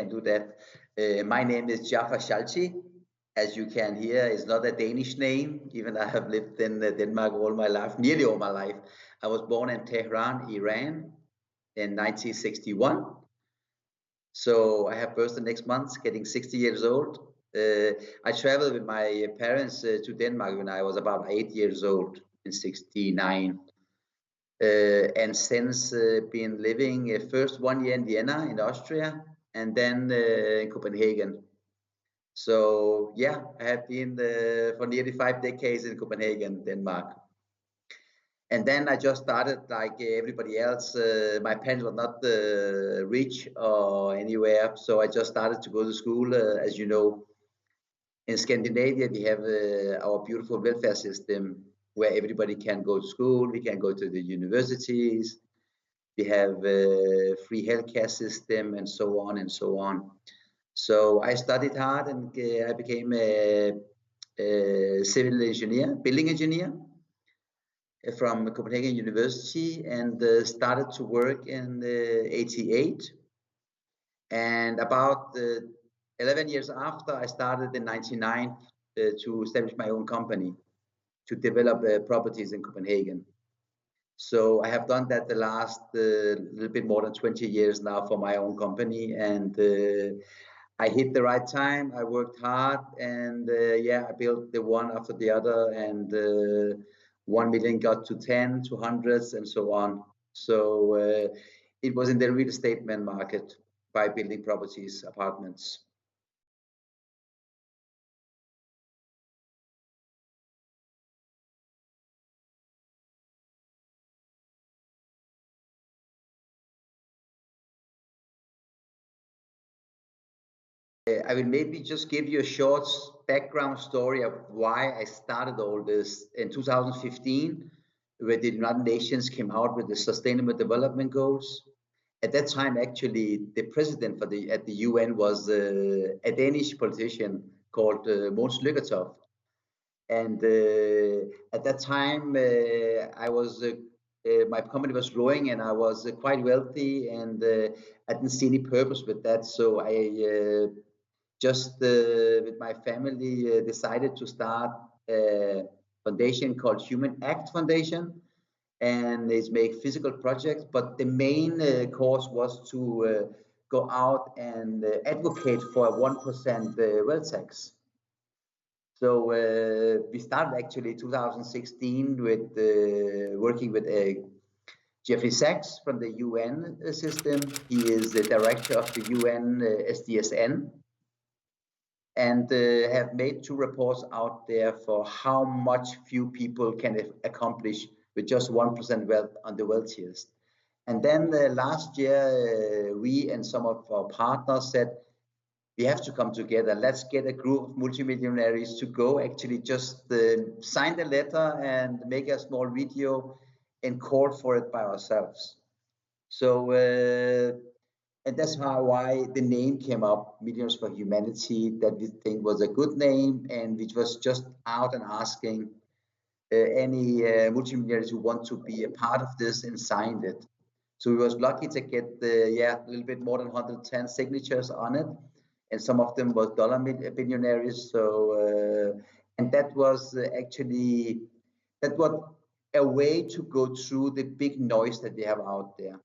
can do that. My name is Djaffar Shalchi. As you can hear, it's not a Danish name, even I have lived in Denmark all my life, nearly all my life. I was born in Tehran, Iran in 1961. So I have birthday next month, getting 60 years old. I traveled with my parents to Denmark when I was about 8 years old in 69. And since been living first 1 year in Vienna in Austria and then in Copenhagen. So yeah, I have been for nearly 5 decades in Copenhagen, Denmark. And then I just started like everybody else. My parents were not rich or anywhere, so I just started to go to school. As you know, in Scandinavia, we have our beautiful welfare system where everybody can go to school. We can go to the universities. We have a free healthcare system and so on and so on. So I studied hard and I became a civil engineer, building engineer from Copenhagen University, and started to work in 88. And about 11 years after, I started in 99 to establish my own company to develop properties in Copenhagen. So I have done that the last little bit more than 20 years now for my own company, and I hit the right time. I worked hard, and yeah, I built the one after the other, and 1 million got to 10, to hundreds, and so on. So it was in the real estate market by building properties, apartments. I will maybe just give you a short background story of why I started all this. In 2015, where the United Nations came out with the Sustainable Development Goals. At that time, actually, the president for at the UN was a Danish politician called Mogens Lykketoft. And at that time, I was my company was growing, and I was quite wealthy, and I didn't see any purpose with that. So I just with my family decided to start a foundation called Human Act Foundation, and it's make physical projects. But the main cause was to go out and advocate for a 1% wealth tax. So we started actually 2016 with working with Jeffrey Sachs from the UN system. He is the director of the UN SDGs, and have made 2 reports out there for how much few people can accomplish with just 1% wealth on the wealthiest. And then last year, we and some of our partners said, we have to come together. Let's get a group of multimillionaires to go actually just sign the letter and make a small video and call for it by ourselves. So, and that's why the name came up, Millionaires for Humanity, that we think was a good name, and which was just out and asking any multimillionaires who want to be a part of this and signed it. So we was lucky to get a little bit more than 110 signatures on it, and some of them was dollar billionaires. So and that was actually a way to go through the big noise that we have out there.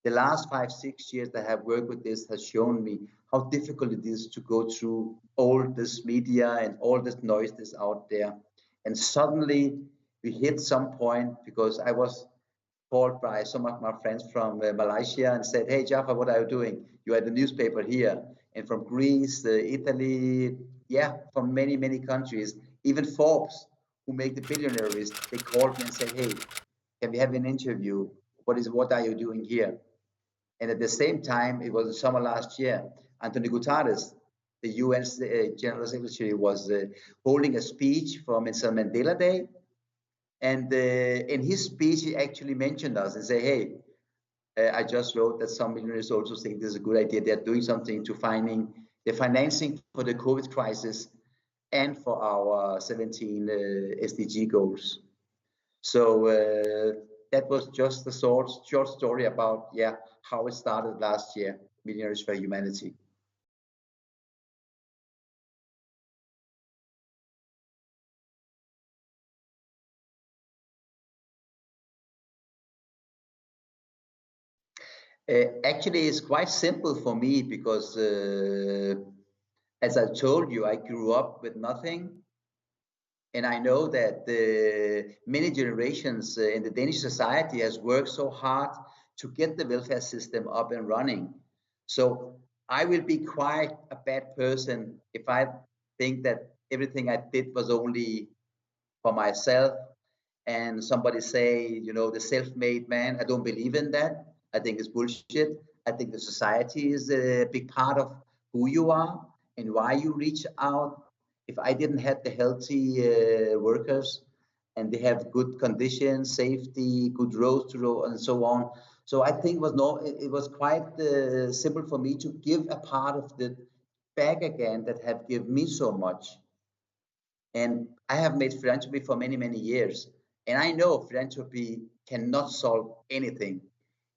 The last 5-6 years that I have worked with this has shown me how difficult it is to go through all this media and all this noise that's out there. And suddenly we hit some point, because I was called by some of my friends from Malaysia and said, hey, Djaffar, what are you doing? You had the newspaper here. And from Greece, Italy, yeah, from many, many countries, even Forbes, who make the billionaire list, they called me and said, hey, can we have an interview? What are you doing here? And at the same time, it was the summer last year, Antonio Guterres, the UN General Secretary, was holding a speech for Nelson Mandela Day. And in his speech, he actually mentioned us and said, hey, I just wrote that some millionaires also think this is a good idea. They're doing something to finding the financing for the COVID crisis and for our 17 SDG goals. So that was just the short story about how it started last year, Millionaires for Humanity. Actually, it's quite simple for me because, as I told you, I grew up with nothing. And I know that many generations in the Danish society has worked so hard to get the welfare system up and running. So I will be quite a bad person if I think that everything I did was only for myself, and somebody say, you know, the self-made man. I don't believe in that. I think it's bullshit. I think the society is a big part of who you are and why you reach out. If I didn't have the healthy workers and they have good conditions, safety, good roads to road, and so on. So I think it was quite simple for me to give a part of the back again that have given me so much. And I have made philanthropy for many, many years. And I know philanthropy cannot solve anything.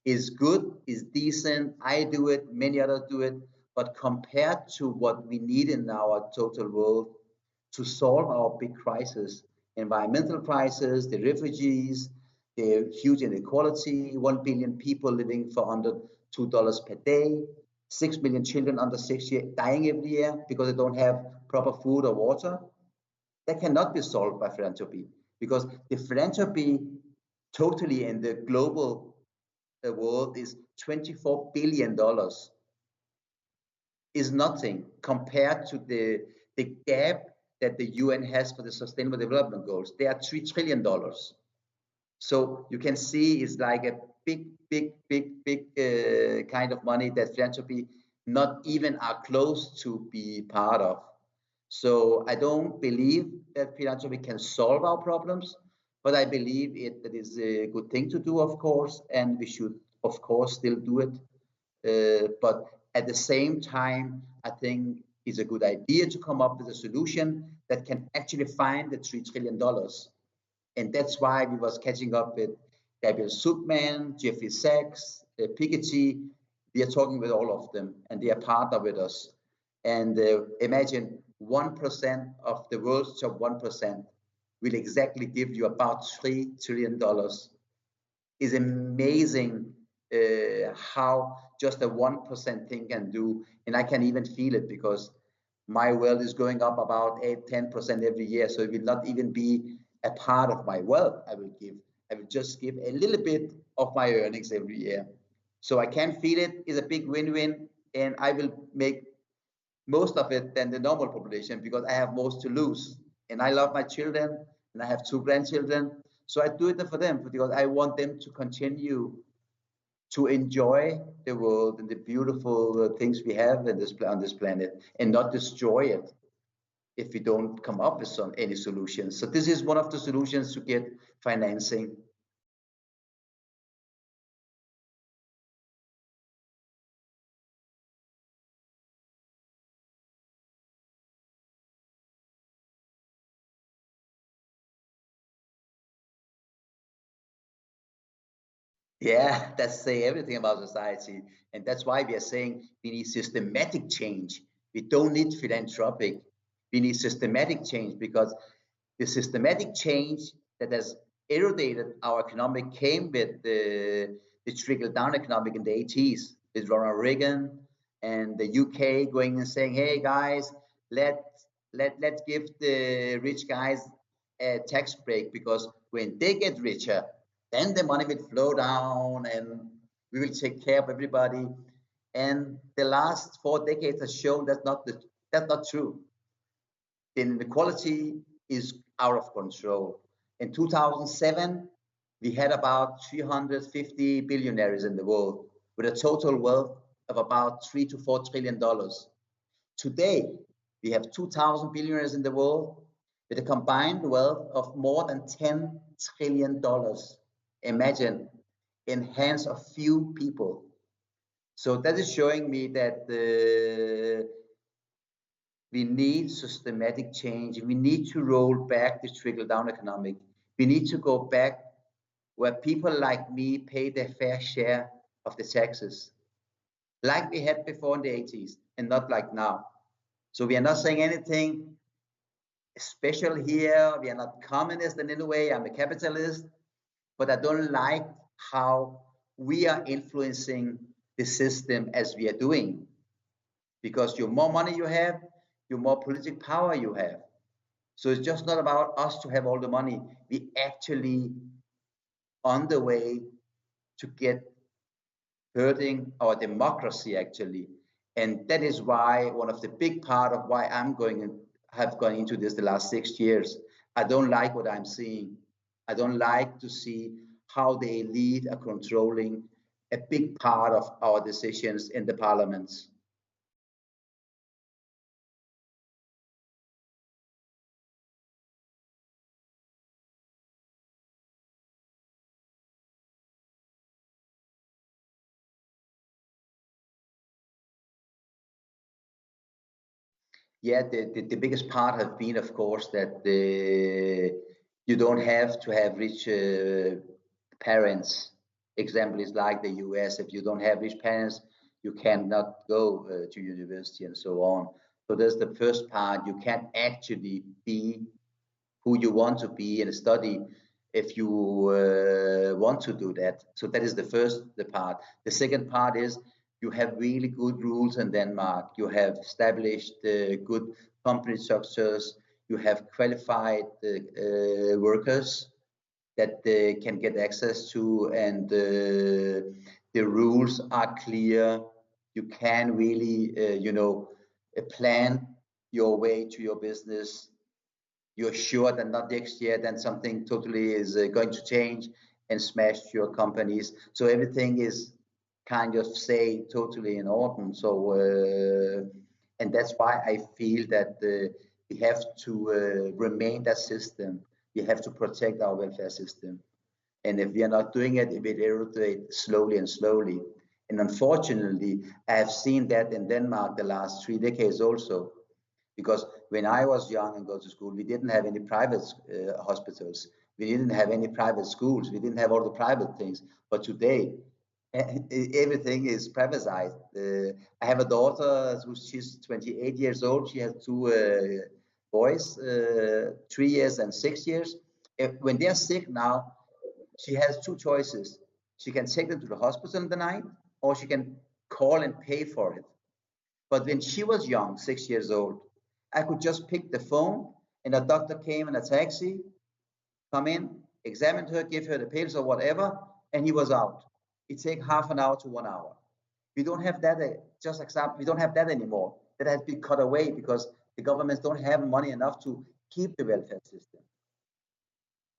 It's good, it's decent. I do it, many others do it. But compared to what we need in our total world to solve our big crisis, environmental crisis, the refugees, the huge inequality, 1 billion people living for under $2 per day, 6 million children under 6 years dying every year because they don't have proper food or water, that cannot be solved by philanthropy, because the philanthropy totally in the global world is $24 billion, is nothing compared to the gap that the UN has for the Sustainable Development Goals. They are $3 trillion. So you can see it's like a big kind of money that philanthropy not even are close to be part of. So I don't believe that philanthropy can solve our problems, but I believe it is a good thing to do, of course, and we should, of course, still do it. But at the same time, I think it's a good idea to come up with a solution that can actually find the $3 trillion. And that's why we was catching up with Gabriel Zucman, Jeffrey Sachs, Piketty. We are talking with all of them, and they are partner with us. And imagine 1% of the world's top 1% will exactly give you about $3 trillion. It's amazing how just a 1% thing can do. And I can even feel it because my wealth is going up about 8-10% every year. So it will not even be a part of my wealth I will give. I will just give a little bit of my earnings every year. So I can feel it is a big win-win, and I will make most of it than the normal population because I have most to lose. And I love my children, and I have 2 grandchildren. So I do it for them because I want them to continue to enjoy the world and the beautiful things we have in on this planet, and not destroy it if we don't come up with any solutions. So this is one of the solutions to get financing. Yeah, that's say everything about society. And that's why we are saying we need systematic change. We don't need philanthropic. We need systematic change, because the systematic change that has eroded our economic came with the trickle-down economic in the 80s with Ronald Reagan and the UK going and saying, hey guys, let's give the rich guys a tax break, because when they get richer, then the money will flow down and we will take care of everybody. And the last 4 decades has shown that's not true. The inequality is out of control. In 2007, we had about 350 billionaires in the world with a total wealth of about $3 to $4 trillion. Today, we have 2,000 billionaires in the world with a combined wealth of more than $10 trillion. Imagine, in hands of few people. So that is showing me that we need systematic change. We need to roll back the trickle-down economic. We need to go back where people like me pay their fair share of the taxes, like we had before in the 80s, and not like now. So we are not saying anything special here. We are not communist in any way. I'm a capitalist, but I don't like how we are influencing the system as we are doing. Because your more money you have, your more political power you have. So it's just not about us to have all the money. We actually on the way to get hurting our democracy actually. And that is why one of the big part of why have gone into this the last 6 years. I don't like what I'm seeing. I don't like to see how the elite are controlling a big part of our decisions in the parliaments. Yeah, the biggest part has been, of course, that you don't have to have rich parents. Example is like the US. If you don't have rich parents, you cannot go to university and so on. So that's the first part. You can't actually be who you want to be and study if you want to do that. So that is the part. The second part is you have really good rules in Denmark. You have established good company structures. You have qualified workers that they can get access to, and the rules are clear. You can really, plan your way to your business. You're sure that not next year then something totally is going to change and smash your companies. So everything is kind of say totally in order. So and that's why I feel that we have to remain that system. We have to protect our welfare system. And if we are not doing it, it will erode slowly and slowly. And unfortunately, I have seen that in Denmark the last 3 decades also. Because when I was young and go to school, we didn't have any private hospitals. We didn't have any private schools. We didn't have all the private things. But today, everything is privatized. I have a daughter she's 28 years old. She has two boys, 3 years and 6 years. When they're sick now, she has two choices. She can take them to the hospital in the night, or she can call and pay for it. But when she was young, 6 years old, I could just pick the phone and a doctor came in a taxi, come in, examined her, give her the pills or whatever, and he was out. It take half an hour to 1 hour. We don't have that, we don't have that anymore. That has been cut away because the governments don't have money enough to keep the welfare system.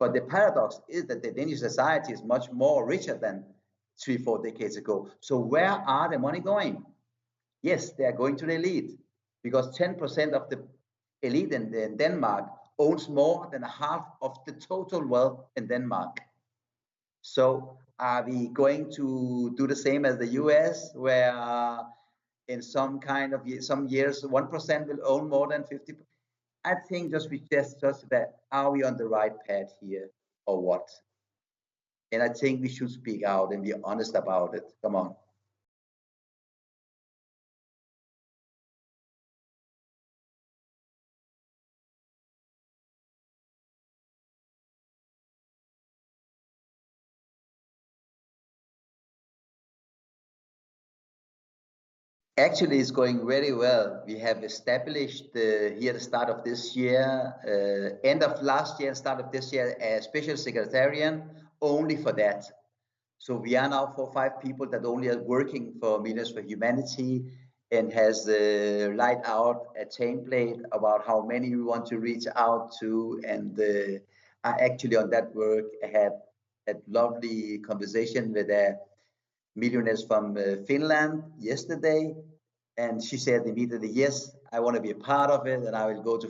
But the paradox is that the Danish society is much more richer than 3-4 decades ago. So where are the money going? Yes, they are going to the elite because 10% of the elite in Denmark owns more than half of the total wealth in Denmark. So are we going to do the same as the US, where in some years 1% will own more than 50%? I think just that, are we on the right path here or what? And I think we should speak out and be honest about it. Come on. Actually, it's going very well. We have established here at the start of this year, end of last year and start of this year, a special secretariat only for that. So we are now 4 or 5 people that only are working for Millionaires for Humanity and has laid out a template about how many we want to reach out to. And I actually on that work had a lovely conversation with Millionaires from Finland yesterday, and she said immediately, yes, I want to be a part of it, and I will go to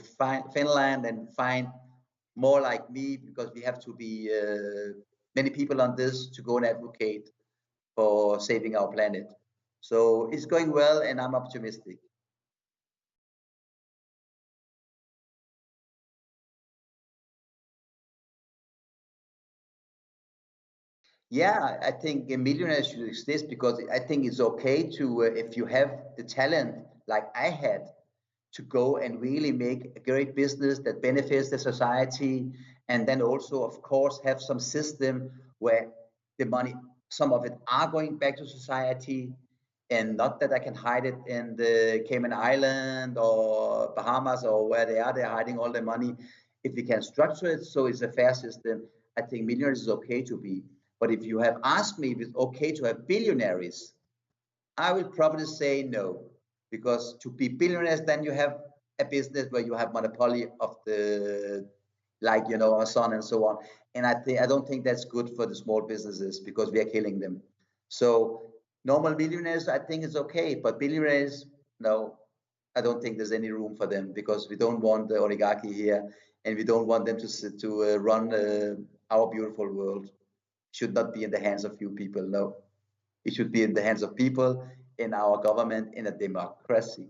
Finland and find more like me, because we have to be many people on this to go and advocate for saving our planet. So it's going well, and I'm optimistic. Yeah, I think a millionaire should exist because I think it's okay to, if you have the talent like I had, to go and really make a great business that benefits the society, and then also, of course, have some system where the money, some of it are going back to society, And not that I can hide it in the Cayman Island or Bahamas or where they're hiding all their money. If we can structure it so it's a fair system, I think millionaires is okay to be. But if you have asked me if it's okay to have billionaires, I will probably say no, because to be billionaires, then you have a business where you have monopoly of the, like, you know, so on and so on. And I don't think that's good for the small businesses because we are killing them. So normal billionaires, I think it's okay, but billionaires, no, I don't think there's any room for them because we don't want the oligarchy here, and we don't want them to run our beautiful world. Should not be in the hands of few people. No, it should be in the hands of people, in our government, in a democracy.